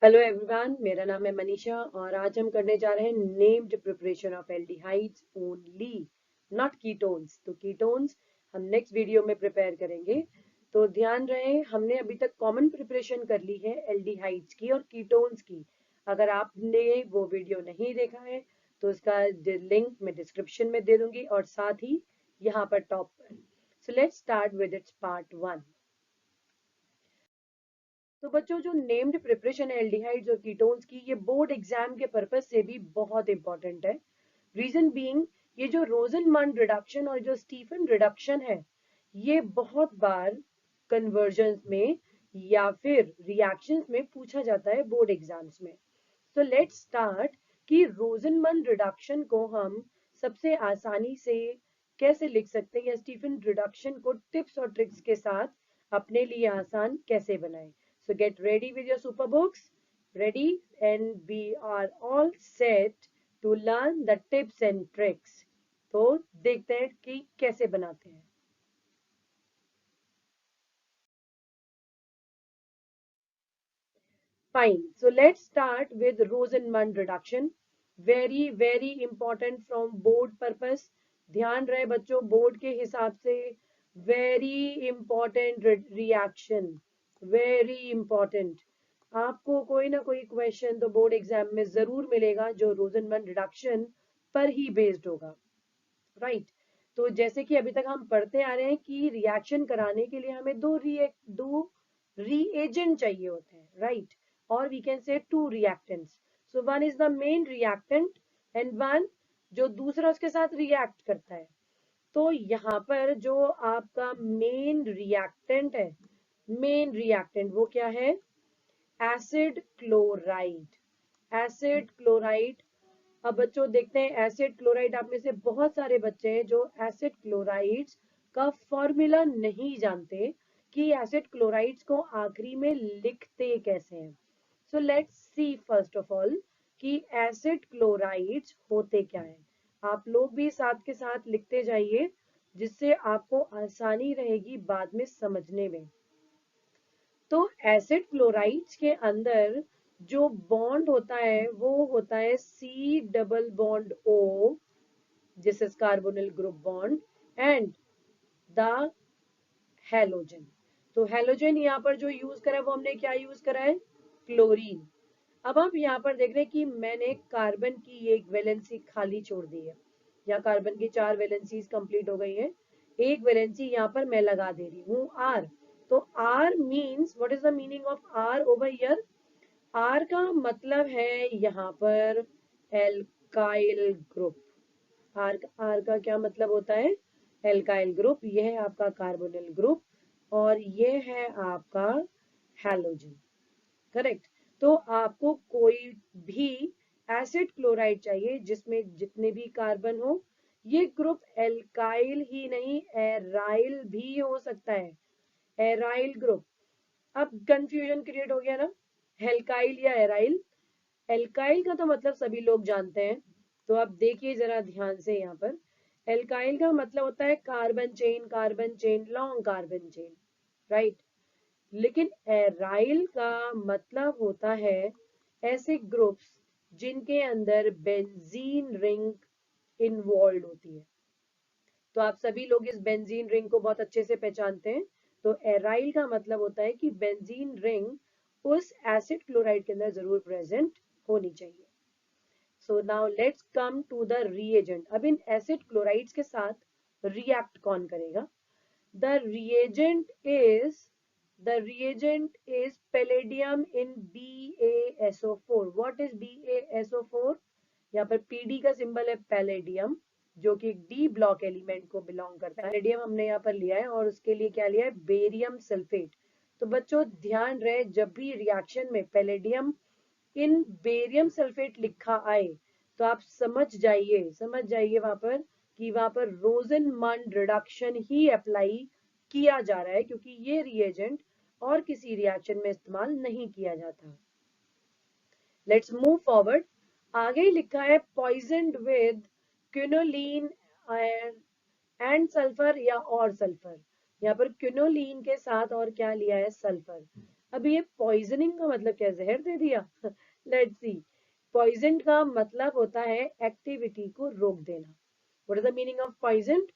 Hello everyone, मेरा नाम है मनीषा और आज हम करने जा रहे हैं named preparation of aldehydes only, not ketones. तो कीटोन्स हम नेक्स्ट वीडियो में प्रिपेयर करेंगे। तो ध्यान रहे, हमने अभी तक कॉमन प्रिपरेशन कर ली है एल्डिहाइड्स की और कीटोन्स की। अगर आपने वो वीडियो नहीं देखा है तो उसका लिंक मैं डिस्क्रिप्शन में दे दूंगी और साथ ही यहाँ पर टॉप पर। So let's start with its part 1। तो बच्चों, जो नेम्ड प्रिपरेशन है एल्डिहाइड्स और कीटोन्स की, ये बोर्ड एग्जाम के पर्पज से भी बहुत इंपॉर्टेंट है। रीजन बीइंग, ये जो रोजनमंड रिडक्शन और जो स्टीफन रिडक्शन है, ये बहुत बार कन्वर्जन में या फिर रिएक्शंस में पूछा जाता है बोर्ड एग्जाम्स में। तो लेट्स स्टार्ट कि रोजनमंड रिडक्शन को हम सबसे आसानी से कैसे लिख सकते हैं या स्टीफन रिडक्शन को टिप्स और ट्रिक्स के साथ अपने लिए आसान कैसे बनाएं। So get ready with your super books. Ready? And we are all set to learn the tips and tricks. तो देखते हैं कि कैसे बनाते हैं। Fine. So let's start with Rosenmund reduction. Very important from board purpose. ध्यान रहे बच्चों, बोर्ड के हिसाब से very important reaction, very important. आपको कोई ना कोई क्वेश्चन तो बोर्ड एग्जाम में जरूर मिलेगा जो रोजनमंड रिडक्शन पर ही बेस्ड होगा, राइट। तो जैसे कि अभी तक हम पढ़ते आ रहे हैं कि रिएक्शन कराने के लिए हमें दो reagent चाहिए होते हैं, राइट। और we can say two reactants. So one is the main reactant and one जो दूसरा उसके साथ रिएक्ट करता है। तो यहाँ पर जो आपका मेन रिएक्टेंट है, मेन रिएक्टेंट वो क्या है? Acid chloride. Acid chloride. अब बच्चों देखते हैं एसिड क्लोराइड, आप में से बहुत सारे बच्चे हैं जो एसिड क्लोराइड्स का फॉर्मूला नहीं जानते कि एसिड क्लोराइड्स को आखिरी में लिखते कैसे हैं। So let's see first of all कि एसिड क्लोराइड्स होते क्या है। आप लोग भी साथ के साथ लिखते जाइए जिससे आपको आसानी रहेगी बाद में समझने में। तो एसिड क्लोराइड्स के अंदर जो बॉन्ड होता है वो होता है C double bond O, this is carbonyl group bond, and the halogen. तो हेलोजन यहाँ पर जो यूज करा है वो हमने क्या यूज करा है? क्लोरीन। अब आप यहाँ पर देख रहे हैं कि मैंने कार्बन की एक वैलेंसी खाली छोड़ दी है। यहाँ कार्बन की 4 वैलेंसीज कंप्लीट हो गई है, एक वैलेंसी यहाँ पर मैं लगा दे रही हूँ आर। तो R means, what is the meaning of R over here? R का मतलब है यहाँ पर एल्काइल ग्रुप। आर का क्या मतलब होता है? Alkyl group. यह है आपका कार्बोनिल ग्रुप और ये है आपका हैलोजन, करेक्ट। तो आपको कोई भी एसिड क्लोराइड चाहिए जिसमें जितने भी कार्बन हो, ये ग्रुप एल्काइल ही नहीं एराइल भी हो सकता है। Aryl group. अब कंफ्यूजन क्रिएट हो गया ना, एल्काइल या एराइल। एल्काइल का तो मतलब सभी लोग जानते हैं, तो आप देखिए जरा ध्यान से यहाँ पर। एल्काइल का मतलब होता है carbon chain, long carbon chain, right. लेकिन एराइल का मतलब होता है ऐसे ग्रुप्स जिनके अंदर बेंजीन रिंग इन्वॉल्व होती है। तो आप सभी लोग इस बेंजीन रिंग को बहुत अच्छे से पहचानते हैं। तो एराइल का मतलब होता है कि बेंजीन रिंग उस एसिड क्लोराइड के अंदर जरूर प्रेजेंट होनी चाहिए। So now let's come to the reagent. अब इन एसिड क्लोराइड्स के साथ रिएक्ट कौन करेगा? The reagent is the reagent is palladium in BaSO4. What is BaSO4? यहाँ पर Pd का सिंबल है पैलेडियम, जो कि डी ब्लॉक एलिमेंट को बिलोंग करता है। पैलेडियम हमने यहाँ पर लिया है और उसके लिए क्या लिया है? Barium sulphate. तो बच्चों ध्यान रहे, जब भी रिएक्शन में पैलेडियम इन बेरियम सल्फेट लिखा आए तो आप समझ जाइए वहां पर कि वहां पर रोजनमंड रिडक्शन ही अप्लाई किया जा रहा है, क्योंकि ये रिएजेंट और किसी रिएक्शन में इस्तेमाल नहीं किया जाता। Let's move forward. आगे ही लिखा है poisoned with quinoline and sulphur या और सल्फर। यहाँ पर क्विनोलिन के साथ और क्या लिया है? सल्फर। अब ये पॉइजनिंग का मतलब क्या, जहर दे दिया? Let's see. पॉइजन का मतलब होता है एक्टिविटी को रोक देना। What is the meaning of poison?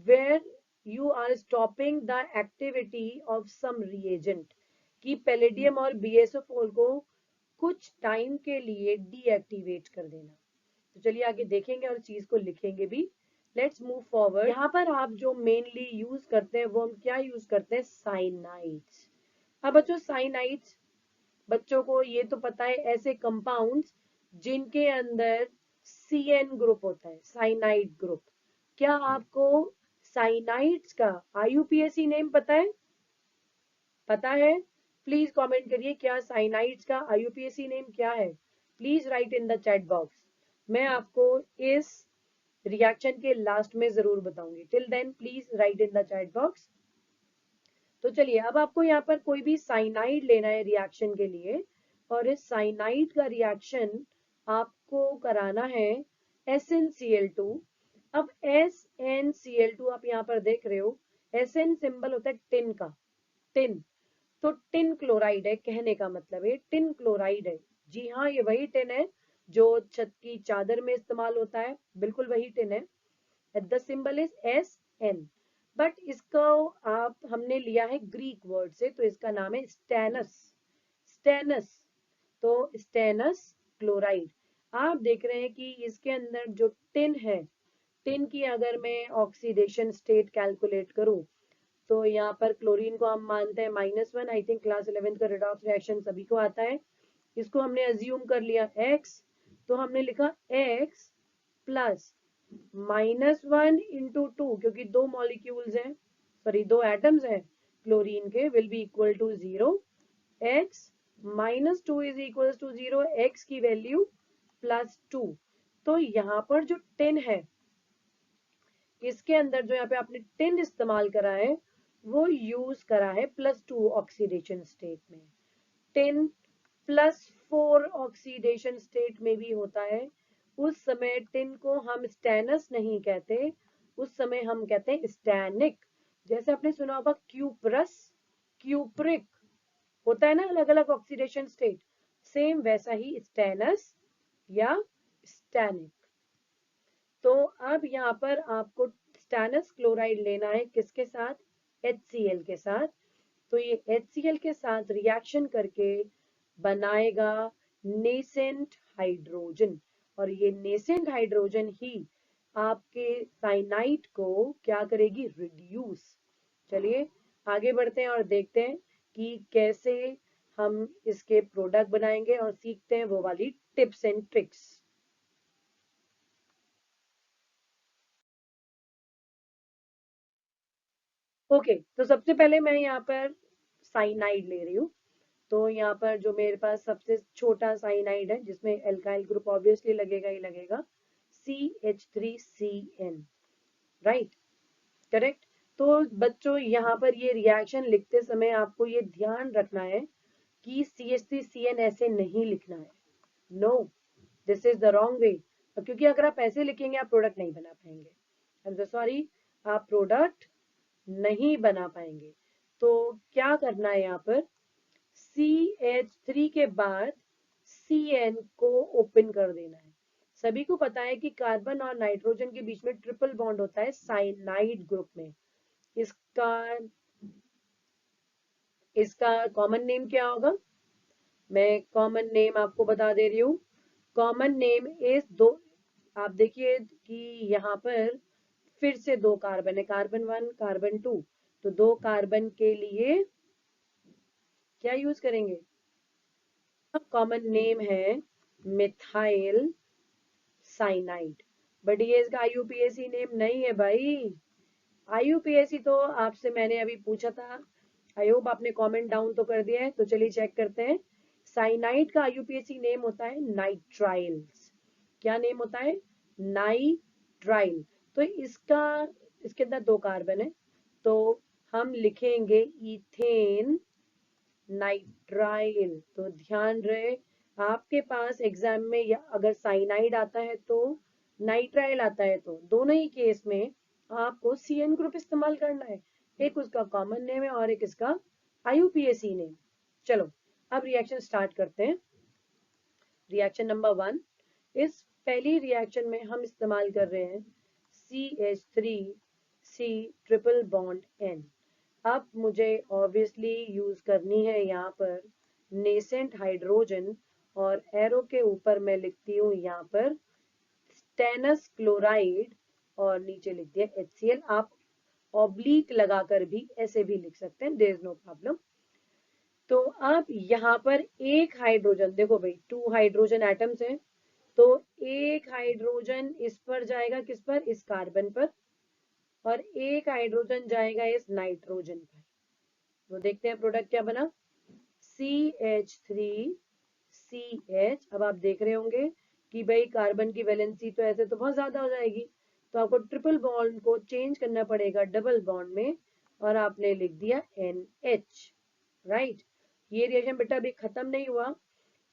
Where you are stopping the activity of some reagent, कि पैलेडियम और BSO4 को कुछ टाइम के लिए डीएक्टिवेट कर देना। तो चलिए आगे देखेंगे और चीज को लिखेंगे भी। Let's move forward. यहाँ पर आप जो मेनली यूज करते हैं वो हम क्या यूज करते हैं, साइनाइड्स। अब बच्चों साइनाइड्स, बच्चों को ये तो पता है ऐसे कंपाउंड्स जिनके अंदर CN ग्रुप होता है, साइनाइड ग्रुप। क्या आपको साइनाइड्स का IUPAC नेम पता है? पता है? प्लीज कमेंट करिए, क्या साइनाइड्स का IUPAC नेम क्या है? Please write in the chat box. मैं आपको इस रिएक्शन के लास्ट में जरूर बताऊंगी। Till then please write in the chat box. तो चलिए अब आपको यहाँ पर कोई भी साइनाइड लेना है रिएक्शन के लिए, और इस साइनाइड का रिएक्शन आपको कराना है SnCl2। अब SnCl2 आप यहाँ पर देख रहे हो, Sn सिंबल होता है टिन का, टिन। तो टिन क्लोराइड है, कहने का मतलब है टिन क्लोराइड है। जी हाँ, ये वही टिन है जो छत की चादर में इस्तेमाल होता है, बिल्कुल वही टिन है। The symbol is Sn, but इसको आप हमने लिया है ग्रीक वर्ड से, तो इसका नाम है स्टेनस, स्टेनस। तो स्टेनस क्लोराइड। आप देख रहे हैं कि इसके अंदर जो टिन है, टिन की अगर मैं ऑक्सीडेशन स्टेट कैलकुलेट करूं, तो यहाँ पर क्लोरीन को हम मानते हैं -1। आई थिंक क्लास 11 का रेडॉक्स रिएक्शन सभी को आता है। इसको हमने अज्यूम कर लिया X, तो हमने लिखा X प्लस -1 × 2, क्योंकि दो मॉलिक्यूल्स हैं, सॉरी दो एटम्स हैं क्लोरीन के, will be equal to 0। X -2 is equal to 0, X की वैल्यू +2। तो यहाँ पर जो 10 है, इसके अंदर जो यहाँ पे आपने 10 इस्तेमाल करा है, वो यूज करा है +2 ऑक्सीडेशन स्टेट में। 10 +4 ऑक्सीडेशन स्टेट में भी होता है। उस समय टिन को हम स्टेनस नहीं कहते, उस समय हम कहते हैं स्टैनिक। जैसे आपने सुना होगा क्यूप्रस, क्यूप्रिक, होता है ना अलग अलग ऑक्सीडेशन स्टेट, सेम वैसा ही स्टेनस या स्टैनिक। तो अब यहाँ पर आपको स्टैनस क्लोराइड लेना है, किसके साथ, HCl के साथ। तो ये HCl के साथ रिएक्शन करके बनाएगा नेसेंट हाइड्रोजन, और ये नेसेंट हाइड्रोजन ही आपके साइनाइड को क्या करेगी, रिड्यूस। चलिए आगे बढ़ते हैं और देखते हैं कि कैसे हम इसके प्रोडक्ट बनाएंगे, और सीखते हैं वो वाली टिप्स एंड ट्रिक्स। ओके, तो सबसे पहले मैं यहाँ पर साइनाइड ले रही हूँ। तो यहाँ पर जो मेरे पास सबसे छोटा साइनाइड है, जिसमें एल्काइल ग्रुप ऑब्वियसली लगेगा ही लगेगा, CH3CN, राइट, करेक्ट। तो बच्चों यहाँ पर ये रिएक्शन लिखते समय आपको ये ध्यान रखना है कि CH3CN ऐसे नहीं लिखना है। No, this is the wrong way, क्योंकि अगर आप ऐसे लिखेंगे आप प्रोडक्ट नहीं बना पाएंगे। आई एम सॉरी, आप प्रोडक्ट नहीं बना पाएंगे। तो क्या करना है, यहाँ पर CH3 के बाद CN को ओपन कर देना है। सभी को पता है कि कार्बन और नाइट्रोजन के बीच में ट्रिपल बॉन्ड होता है साइनाइड ग्रुप में। इसका इसका कॉमन नेम क्या होगा, मैं कॉमन नेम आपको बता दे रही हूँ। कॉमन नेम इज दो, आप देखिए कि यहाँ पर फिर से दो कार्बन है, कार्बन 1 कार्बन 2, तो दो कार्बन के लिए क्या यूज करेंगे, कॉमन नेम है मिथाइल साइनाइड। बट ये इसका IUPAC नेम नहीं है भाई। IUPAC तो आपसे मैंने अभी पूछा था, आई होप आपने कमेंट डाउन तो कर दिया है। तो चलिए चेक करते हैं। साइनाइड का IUPAC नेम होता है नाइट्राइल्स। क्या नेम होता है, नाइट्राइल। तो इसके अंदर दो कार्बन है, तो हम लिखेंगे इथेन नाइट्राइल। तो ध्यान रहे, आपके पास एग्जाम में या अगर साइनाइड आता है तो नाइट्राइल आता है, तो दोनों ही केस में आपको CN ग्रुप इस्तेमाल करना है। एक उसका कॉमन नेम है और एक इसका IUPAC नेम। चलो अब रिएक्शन स्टार्ट करते हैं। रिएक्शन नंबर 1, इस पहली रिएक्शन में हम इस्तेमाल कर रहे हैं CH3C ट्रिपल बॉन्ड N। अब मुझे ऑब्वियसली यूज करनी है यहाँ पर नेसेंट हाइड्रोजन, और एरो के ऊपर मैं लिखती हूँ यहाँ पर स्टेनस क्लोराइड और नीचे लिख दिया HCl। आप ऑब्लिक लगाकर भी ऐसे भी लिख सकते हैं, देयर इज नो प्रॉब्लम। तो अब यहाँ पर एक हाइड्रोजन, देखो भाई 2 हाइड्रोजन एटम्स हैं, तो एक हाइड्रोजन इस पर जाएगा, किस पर, इस कार्बन पर, और एक हाइड्रोजन जाएगा इस नाइट्रोजन पर। तो देखते हैं प्रोडक्ट क्या बना, CH3CH। अब आप देख रहे होंगे कि भाई कार्बन की वैलेंसी तो ऐसे तो बहुत ज्यादा हो जाएगी, तो आपको ट्रिपल बॉन्ड को चेंज करना पड़ेगा डबल बॉन्ड में, और आपने लिख दिया NH, राइट। ये रिएक्शन बेटा अभी खत्म नहीं हुआ,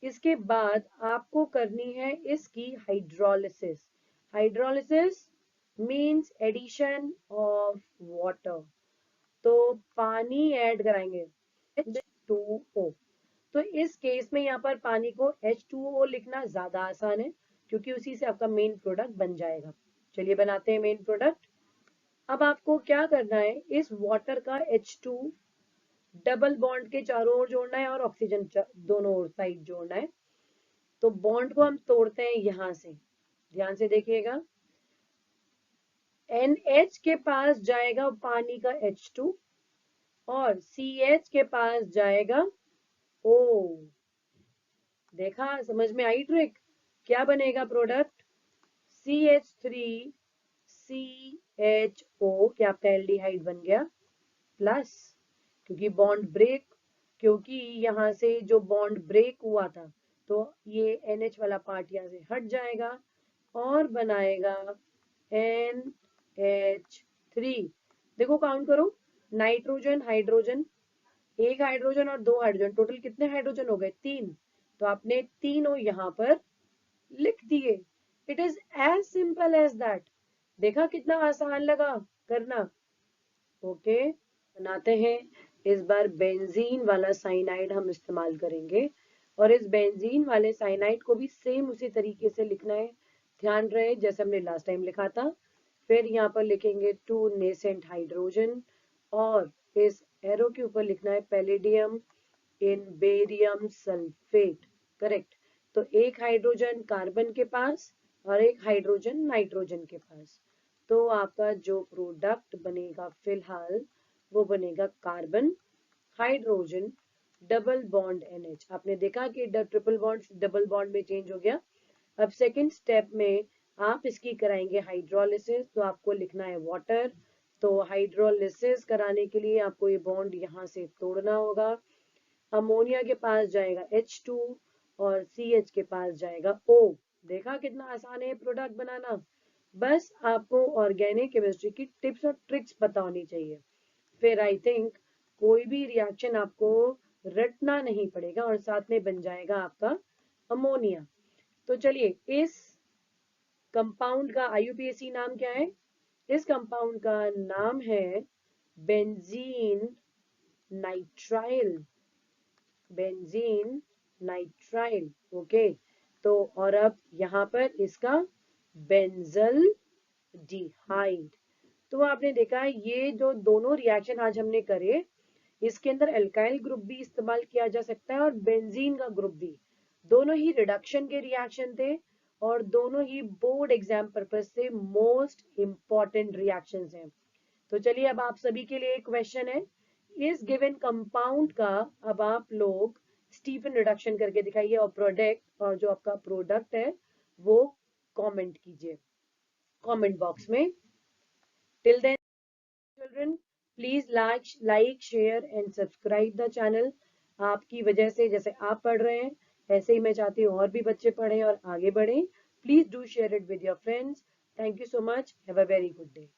इसके बाद आपको करनी है इसकी hydrolysis. Hydrolysis means addition of water, तो पानी ऐड कराएंगे H2O। तो इस केस में यहाँ पर पानी को H2O लिखना ज्यादा आसान है, क्योंकि उसी से आपका मेन प्रोडक्ट बन जाएगा। चलिए बनाते हैं मेन प्रोडक्ट। अब आपको क्या करना है, इस वाटर का H2 डबल बॉन्ड के चारों ओर जोड़ना है और ऑक्सीजन दोनों ओर साइड जोड़ना है। तो बॉन्ड को हम तोड़ते हैं यहां से, ध्यान से देखिएगा। NH के पास जाएगा पानी का H2, और CH के पास जाएगा O। देखा, समझ में आई ट्रिक? क्या बनेगा प्रोडक्ट, CH3CHO, क्या आपका एल्डिहाइड बन गया, प्लस, क्योंकि बॉन्ड ब्रेक, क्योंकि यहाँ से जो बॉन्ड ब्रेक हुआ था तो ये NH वाला पार्ट यहाँ से हट जाएगा और बनाएगा NH3। देखो काउंट करो, नाइट्रोजन हाइड्रोजन, एक हाइड्रोजन और 2 हाइड्रोजन, टोटल कितने हाइड्रोजन हो गए, 3। तो आपने तीनों यहाँ पर लिख दिए। It is as simple as that. देखा कितना आसान लगा करना। ओके, बनाते हैं। इस बार बेंजीन वाला साइनाइड हम इस्तेमाल करेंगे, और इस बेंजीन वाले साइनाइड को भी सेम उसी तरीके से लिखना है, ध्यान रहे जैसे हमने लास्ट टाइम लिखा था। फिर यहाँ पर लिखेंगे 2 नेसेंट हाइड्रोजन, और इस एरो के ऊपर लिखना है पैलेडियम इन बेरियम सल्फेट, करेक्ट। तो एक हाइड्रोजन कार्बन के पास और एक हाइड्रोजन नाइट्रोजन के पास, तो आपका जो प्रोडक्ट बनेगा फिलहाल वो बनेगा carbon hydrogen double bond NH। आपने देखा कि ट्रिपल बॉन्ड डबल बॉन्ड में चेंज हो गया। अब सेकंड स्टेप में आप इसकी कराएंगे हाइड्रोलिसिस, तो आपको लिखना है वाटर। तो हाइड्रोलिसिस कराने के लिए आपको ये बॉन्ड यहाँ से तोड़ना होगा। अमोनिया के पास जाएगा H2 और CH के पास जाएगा O। देखा कितना आसान है प्रोडक्ट बनाना। बस आपको ऑर्गेनिक केमिस्ट्री की टिप्स और ट्रिक्स पता होनी चाहिए, फिर आई थिंक कोई भी रिएक्शन आपको रटना नहीं पड़ेगा, और साथ में बन जाएगा आपका अमोनिया। तो चलिए, इस कंपाउंड का IUPAC नाम क्या है, इस कंपाउंड का नाम है benzene nitrile. Benzene nitrile, okay. तो और अब यहाँ पर इसका बेंजल डिहाइड। तो आपने देखा ये जो दोनों रिएक्शन आज हमने करे, इसके अंदर एल्काइल ग्रुप भी इस्तेमाल किया जा सकता है और बेंजीन का ग्रुप भी। दोनों ही रिडक्शन के रिएक्शन थे, और दोनों ही बोर्ड एग्जाम पर्पज से मोस्ट इंपॉर्टेंट रिएक्शंस हैं। तो चलिए, अब आप सभी के लिए एक क्वेश्चन है, इस गिवन कंपाउंड का अब आप लोग स्टीफन रिडक्शन करके दिखाइए, और प्रोडक्ट, और जो आपका प्रोडक्ट है वो कमेंट कीजिए कमेंट बॉक्स में। Till then children, please like share and subscribe the channel। आपकी वजह से, जैसे आप पढ़ रहे हैं ऐसे ही मैं चाहती हूँ और भी बच्चे पढ़ें और आगे बढ़ें। Please do share it with your friends. Thank you so much, have a very good day.